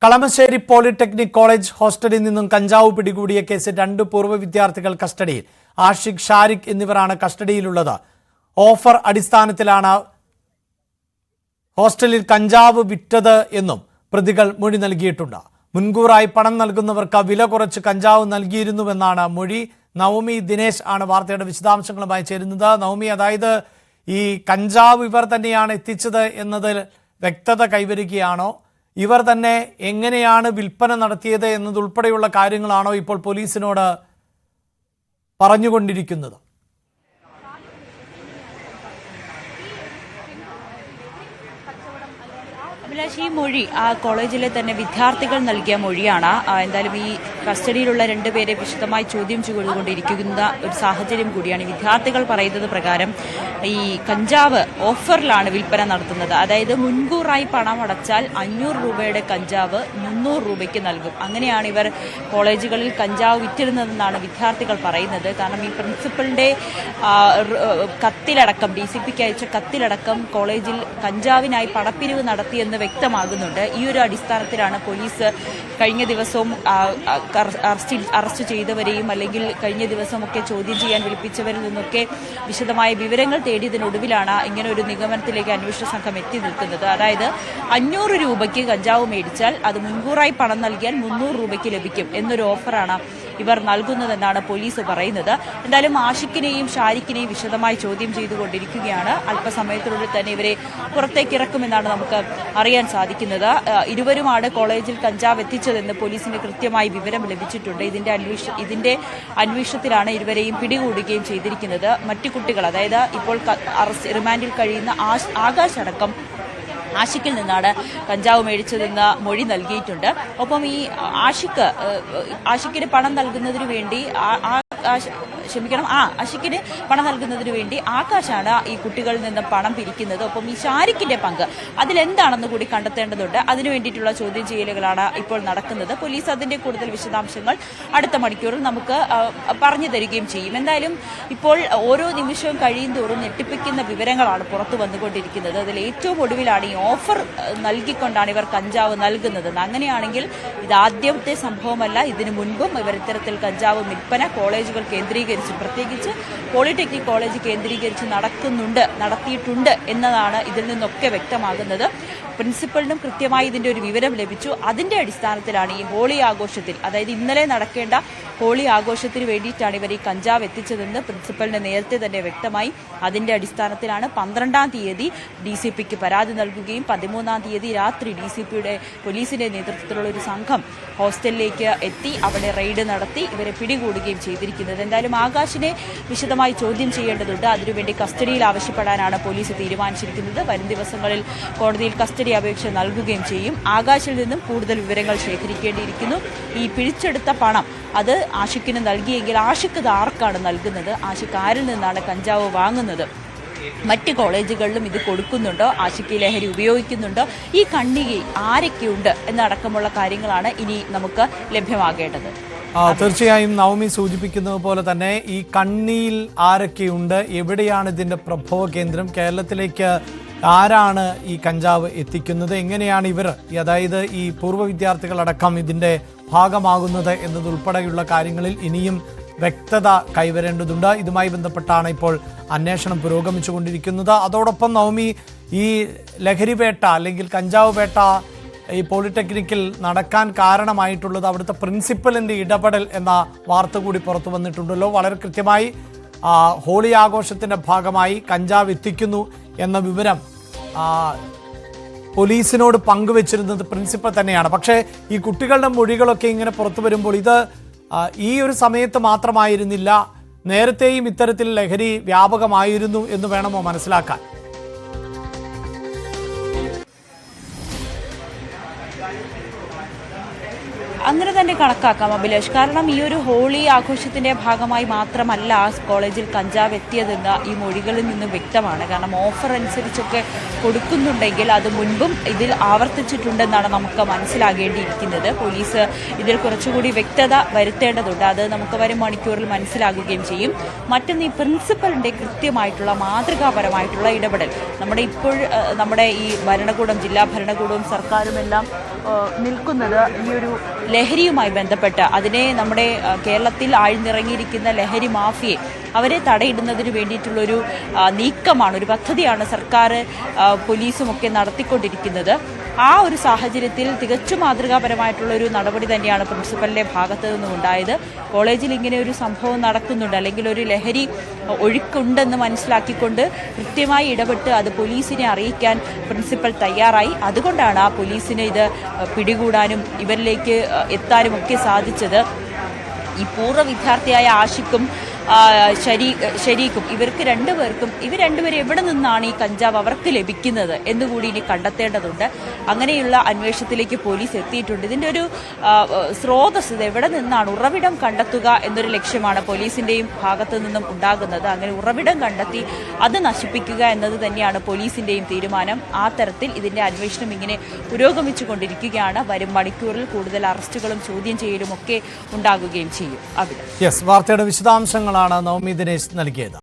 Kalamassery polytechnic college ഹോസ്റ്റലിൽ നിന്നും കഞ്ചാവ് പിടികൂടിയ കേസിൽ 2 പൂർവ്വ വിദ്യാർത്ഥികൾ കസ്റ്റഡിയിൽ. ആഷിഖ്, ഷാരിഖ് എന്നിവരാണ് കസ്റ്റഡിയിലുള്ളത്. ഓഫർ അടിസ്ഥാനത്തിലാണ് ഹോസ്റ്റലിൽ കഞ്ചാവ് വിറ്റത് എന്നും പ്രതികൾ മൊഴി നൽകിയിട്ടുണ്ട്. മുൻകൂറായി പണം നൽകുന്നവർക്ക് വില കുറച്ച് കഞ്ചാവ് നൽകിയിരുന്നുവെന്നാണ് മൊഴി. നവമി ദിനേശ് ആണ് വാർത്തയുടെ വിശദാംശങ്ങളുമായി ചേരുന്നത്. നവമി, അതായത് ഈ കഞ്ചാവ് ഇവർ തന്നെയാണ് എത്തിച്ചത് എന്നതിൽ വ്യക്തത കൈവരികയാണോ? ഇവർ തന്നെ എങ്ങനെയാണ് വിൽപ്പന നടത്തിയത് എന്നതുൾപ്പെടെയുള്ള കാര്യങ്ങളാണോ ഇപ്പോൾ പോലീസിനോട് പറഞ്ഞുകൊണ്ടിരിക്കുന്നത്? അഭിലാഷ്, ഈ മൊഴി ആ കോളേജിലെ തന്നെ വിദ്യാർത്ഥികൾ നൽകിയ മൊഴിയാണ്. എന്തായാലും ഈ കസ്റ്റഡിയിലുള്ള 2 പേരെ വിശദമായി ചോദ്യം ചെയ്തുകൊണ്ടിരിക്കുന്ന ഒരു സാഹചര്യം കൂടിയാണ്. വിദ്യാർത്ഥികൾ പറയുന്നത് പ്രകാരം ഈ കഞ്ചാവ് ഓഫറിലാണ് വിൽപ്പന നടത്തുന്നത്. അതായത് മുൻകൂറായി പണം അടച്ചാൽ 500 രൂപയുടെ കഞ്ചാവ് 300 രൂപയ്ക്ക് നൽകും. അങ്ങനെയാണ് ഇവർ കോളേജുകളിൽ കഞ്ചാവ് വിറ്റിരുന്നതെന്നാണ് വിദ്യാർത്ഥികൾ പറയുന്നത്. കാരണം ഈ പ്രിൻസിപ്പലിന്റെ കത്തിലടക്കം, DCPക്ക് അയച്ച കത്തിലടക്കം കോളേജിൽ കഞ്ചാവിനായി പണപ്പിരിവ് നടത്തിയെന്ന് വ്യക്തമാകുന്നുണ്ട്. ഈ ഒരു അടിസ്ഥാനത്തിലാണ് പോലീസ് കഴിഞ്ഞ ദിവസവും അറസ്റ്റ് ചെയ്തവരെയും അല്ലെങ്കിൽ കഴിഞ്ഞ ദിവസമൊക്കെ ചോദ്യം ചെയ്യാൻ വിളിപ്പിച്ചവരിൽ നിന്നൊക്കെ വിശദമായ വിവരങ്ങൾ തേടിയതിനൊടുവിലാണ് ഇങ്ങനെ ഒരു നിഗമനത്തിലേക്ക് അന്വേഷണ സംഘം എത്തി നിൽക്കുന്നത്. അതായത് 500 രൂപയ്ക്ക് കഞ്ചാവ് മേടിച്ചാൽ അത് മുൻകൂറായി പണം നൽകിയാൽ 300 രൂപയ്ക്ക് ലഭിക്കും എന്നൊരു ഓഫറാണ് ഇവർ നൽകുന്നതെന്നാണ് പോലീസ് പറയുന്നത്. എന്തായാലും ആഷിഖിനെയും ഷാരിഖിനെയും വിശദമായി ചോദ്യം ചെയ്തുകൊണ്ടിരിക്കുകയാണ്. അല്പസമയത്തിനുള്ളിൽ തന്നെ ഇവരെ പുറത്തേക്ക് ഇറക്കുമെന്നാണ് നമുക്ക് അറിയാൻ സാധിക്കുന്നത്. ഇരുവരുമാണ് കോളേജിൽ കഞ്ചാവ് എത്തിച്ചതെന്ന് പോലീസിന് കൃത്യമായി വിവരം ലഭിച്ചിട്ടുണ്ട്. ഇതിന്റെ അന്വേഷണത്തിലാണ് ഇരുവരെയും പിടികൂടുകയും ചെയ്തിരിക്കുന്നത്. മറ്റു കുട്ടികൾ, അതായത് ഇപ്പോൾ റിമാൻഡിൽ കഴിയുന്ന ആകാശ് അടക്കം ആഷിഖിൽ നിന്നാണ് കഞ്ചാവ് മേടിച്ചതെന്ന് മൊഴി നൽകിയിട്ടുണ്ട്. ഒപ്പം ഈ ആഷിഖിന് പണം നൽകുന്നതിന് വേണ്ടി ആഷിഖിന് പണം നൽകുന്നതിന് വേണ്ടി ആകാശാണ് ഈ കുട്ടികളിൽ നിന്ന് പണം പിരിക്കുന്നത്. ഒപ്പം ഈ ഷാരിഖിന്റെ പങ്ക് അതിലെന്താണെന്ന് കൂടി കണ്ടെത്തേണ്ടതുണ്ട്. അതിനു വേണ്ടിയിട്ടുള്ള ചോദ്യം ചെയ്യലുകളാണ് ഇപ്പോൾ നടക്കുന്നത്. പോലീസ് അതിന്റെ കൂടുതൽ വിശദാംശങ്ങൾ അടുത്ത മണിക്കൂറിൽ നമുക്ക് പറഞ്ഞു തരികയും ചെയ്യും. എന്തായാലും ഇപ്പോൾ ഓരോ നിമിഷവും കഴിയും തോറും ഞെട്ടിപ്പിക്കുന്ന വിവരങ്ങളാണ് പുറത്തു വന്നുകൊണ്ടിരിക്കുന്നത്. അതിൽ ഏറ്റവും ഒടുവിലാണ് ഈ ഓഫർ നൽകിക്കൊണ്ടാണ് ഇവർ കഞ്ചാവ് നൽകുന്നത്. അങ്ങനെയാണെങ്കിൽ ഇതാദ്യത്തെ സംഭവമല്ല. ഇതിനു മുൻപും ഇവർ ഇത്തരത്തിൽ കഞ്ചാവ് വിൽപ്പന കോളേജുകൾ കേന്ദ്രീകരിച്ച്, പ്രത്യേകിച്ച് പോളിടെക്നിക് കോളേജ് കേന്ദ്രീകരിച്ച് നടത്തിയിട്ടുണ്ട് എന്നതാണ് ഇതിൽ നിന്നൊക്കെ വ്യക്തമാകുന്നത്. പ്രിൻസിപ്പലിനും കൃത്യമായി ഇതിന്റെ ഒരു വിവരം ലഭിച്ചു. അതിന്റെ അടിസ്ഥാനത്തിലാണ് ഈ ഹോളി ആഘോഷത്തിൽ, അതായത് ഇന്നലെ നടക്കേണ്ട ഹോളി ആഘോഷത്തിന് വേണ്ടിയിട്ടാണ് ഇവർ ഈ കഞ്ചാവ് എത്തിച്ചതെന്ന് പ്രിൻസിപ്പലിന് നേരത്തെ തന്നെ വ്യക്തമായി. അതിന്റെ അടിസ്ഥാനത്തിലാണ് 12-ാം തീയതി DCPക്ക് പരാതി നൽകുകയും 13-ാം തീയതി രാത്രി DCPയുടെ പോലീസിന്റെ നേതൃത്വത്തിലുള്ള ഒരു സംഘം ഹോസ്റ്റലിലേക്ക് എത്തി അവിടെ റെയ്ഡ് നടത്തി ഇവരെ പിടികൂടുകയും ചെയ്തിരിക്കുന്നത്. എന്തായാലും ആകാശിനെ വിശദമായി ചോദ്യം ചെയ്യേണ്ടതുണ്ട്. അതിനുവേണ്ടി കസ്റ്റഡിയിൽ ആവശ്യപ്പെടാനാണ് പോലീസ് തീരുമാനിച്ചിരിക്കുന്നത്. വരും ദിവസങ്ങളിൽ കോടതിയിൽ കസ്റ്റഡി അപേക്ഷ നൽകുകയും ചെയ്യും. ആകാശിൽ നിന്നും കൂടുതൽ വിവരങ്ങൾ ശേഖരിക്കേണ്ടിയിരിക്കുന്നു. ഈ പിടിച്ചെടുത്ത പണം അത് ആഷിഖിന് നൽകിയെങ്കിൽ ആഷിഖ് ഇത് ആർക്കാണ് നൽകുന്നത്? ആഷിഖ് ആരിൽ നിന്നാണ് കഞ്ചാവ് വാങ്ങുന്നത്? മറ്റ് കോളേജുകളിലും ഇത് കൊടുക്കുന്നുണ്ടോ? ആഷിഖ് ലഹരി ഉപയോഗിക്കുന്നുണ്ടോ? ഈ കണ്ണികയിൽ ആരൊക്കെയുണ്ട് എന്നടക്കമുള്ള കാര്യങ്ങളാണ് ഇനി നമുക്ക് ലഭ്യമാകേണ്ടത്. തീർച്ചയായും നവമി സൂചിപ്പിക്കുന്നത് പോലെ തന്നെ ഈ കണ്ണിയിൽ ആരൊക്കെയുണ്ട്, എവിടെയാണ് ഇതിന്റെ പ്രഭവ കേന്ദ്രം, കേരളത്തിലേക്ക് ആരാണ് ഈ കഞ്ചാവ് എത്തിക്കുന്നത്, എങ്ങനെയാണ് ഇവർ, അതായത് ഈ പൂർവ്വ വിദ്യാർത്ഥികളടക്കം ഇതിന്റെ ഭാഗമാകുന്നത് എന്നതുൾപ്പെടെയുള്ള കാര്യങ്ങളിൽ ഇനിയും വ്യക്തത കൈവരേണ്ടതുണ്ട്. ഇതുമായി ബന്ധപ്പെട്ടാണ് ഇപ്പോൾ അന്വേഷണം പുരോഗമിച്ചുകൊണ്ടിരിക്കുന്നത്. അതോടൊപ്പം നവമി, ഈ ലഹരി വേട്ട അല്ലെങ്കിൽ കഞ്ചാവ് വേട്ട ഈ പോളിടെക്നിക്കിൽ നടക്കാൻ കാരണമായിട്ടുള്ളത് അവിടുത്തെ പ്രിൻസിപ്പലിന്റെ ഇടപെടൽ എന്ന വാർത്ത കൂടി പുറത്തു വന്നിട്ടുണ്ടല്ലോ. വളരെ കൃത്യമായി ഹോളി ആഘോഷത്തിന്റെ ഭാഗമായി കഞ്ചാവ് എത്തിക്കുന്നു എന്ന വിവരം പോലീസിനോട് പങ്കുവച്ചിരുന്നത് പ്രിൻസിപ്പൽ തന്നെയാണ്. പക്ഷേ ഈ കുട്ടികളുടെ മൊഴികളൊക്കെ ഇങ്ങനെ പുറത്തു വരുമ്പോൾ ഇത് ഈ ഒരു സമയത്ത് മാത്രമായിരുന്നില്ല, നേരത്തെയും ഇത്തരത്തിൽ ലഹരി വ്യാപകമായിരുന്നു എന്ന് വേണമോ മനസ്സിലാക്കാൻ? അങ്ങനെ തന്നെ കണക്കാക്കാം അഭിലാഷ്. കാരണം ഈ ഒരു ഹോളി ആഘോഷത്തിന്റെ ഭാഗമായി മാത്രമല്ല കോളേജിൽ കഞ്ചാവ് എത്തിയതെന്ന് ഈ മൊഴികളിൽ നിന്നും വ്യക്തമാണ്. കാരണം ഓഫർ അനുസരിച്ചൊക്കെ കൊടുക്കുന്നുണ്ടെങ്കിൽ അത് മുൻപും ഇതിൽ ആവർത്തിച്ചിട്ടുണ്ടെന്നാണ് നമുക്ക് മനസ്സിലാകേണ്ടിയിരിക്കുന്നത്. പോലീസ് ഇതിൽ കുറച്ചുകൂടി വ്യക്തത വരുത്തേണ്ടതുണ്ട്. അത് നമുക്ക് വരും മണിക്കൂറിൽ മനസ്സിലാകുകയും ചെയ്യും. മറ്റൊന്ന്, ഈ പ്രിൻസിപ്പലിന്റെ കൃത്യമായിട്ടുള്ള മാതൃകാപരമായിട്ടുള്ള ഇടപെടൽ നമ്മുടെ ഈ ഭരണകൂടം, ജില്ലാ ഭരണകൂടവും സർക്കാരുമെല്ലാം നിൽക്കുന്നത് ഈ ഒരു ലഹരിയുമായി ബന്ധപ്പെട്ട് അതിനെ നമ്മുടെ കേരളത്തിൽ ആഴ്ന്നിറങ്ങിയിരിക്കുന്ന ലഹരി മാഫിയെ അവരെ തടയിടുന്നതിന് വേണ്ടിയിട്ടുള്ളൊരു നീക്കമാണ്, ഒരു പദ്ധതിയാണ് സർക്കാർ പോലീസും ഒക്കെ നടത്തിക്കൊണ്ടിരിക്കുന്നത്. ആ ഒരു സാഹചര്യത്തിൽ തികച്ചും മാതൃകാപരമായിട്ടുള്ള ഒരു നടപടി തന്നെയാണ് പ്രിൻസിപ്പലിന്റെ ഭാഗത്തു നിന്നും ഉണ്ടായത്. കോളേജിൽ ഇങ്ങനെ ഒരു സംഭവം നടക്കുന്നുണ്ട്, അല്ലെങ്കിൽ ഒരു ലഹരി ഒഴുക്കുണ്ടെന്ന് മനസ്സിലാക്കിക്കൊണ്ട് കൃത്യമായി ഇടപെട്ട് അത് പോലീസിനെ അറിയിക്കാൻ പ്രിൻസിപ്പൽ തയ്യാറായി. അതുകൊണ്ടാണ് ആ പോലീസിന് ഇത് പിടികൂടാനും ഇവരിലേക്ക് എത്താനും ഒക്കെ സാധിച്ചത്. ഈ പൂർവ്വ വിദ്യാർത്ഥിയായ ആഷിഖും ഷരീഖും ഇവർക്ക് രണ്ടുപേർക്കും ഇവർ രണ്ടുപേരും എവിടെ നിന്നാണ് ഈ കഞ്ചാവ് അവർക്ക് ലഭിക്കുന്നത് എന്നുകൂടി ഇനി കണ്ടെത്തേണ്ടതുണ്ട്. അങ്ങനെയുള്ള അന്വേഷണത്തിലേക്ക് പോലീസ് എത്തിയിട്ടുണ്ട്. ഇതിൻ്റെ ഒരു സ്രോതസ് ഇത് എവിടെ നിന്നാണ്, ഉറവിടം കണ്ടെത്തുക എന്നൊരു ലക്ഷ്യമാണ് പോലീസിൻ്റെയും ഭാഗത്തു നിന്നും ഉണ്ടാകുന്നത്. അങ്ങനെ ഉറവിടം കണ്ടെത്തി അത് നശിപ്പിക്കുക എന്നത് തന്നെയാണ് പോലീസിൻ്റെയും തീരുമാനം. ആ തരത്തിൽ ഇതിൻ്റെ അന്വേഷണം ഇങ്ങനെ പുരോഗമിച്ചു കൊണ്ടിരിക്കുകയാണ്. വരും മണിക്കൂറിൽ കൂടുതൽ അറസ്റ്റുകളും ചോദ്യം ചെയ്യലും ഒക്കെ ഉണ്ടാകുകയും ചെയ്യും. അവിടെ വാർത്തയുടെ വിശദാംശങ്ങളാണ് നവമി ദിനേശ് നൽകിയത്.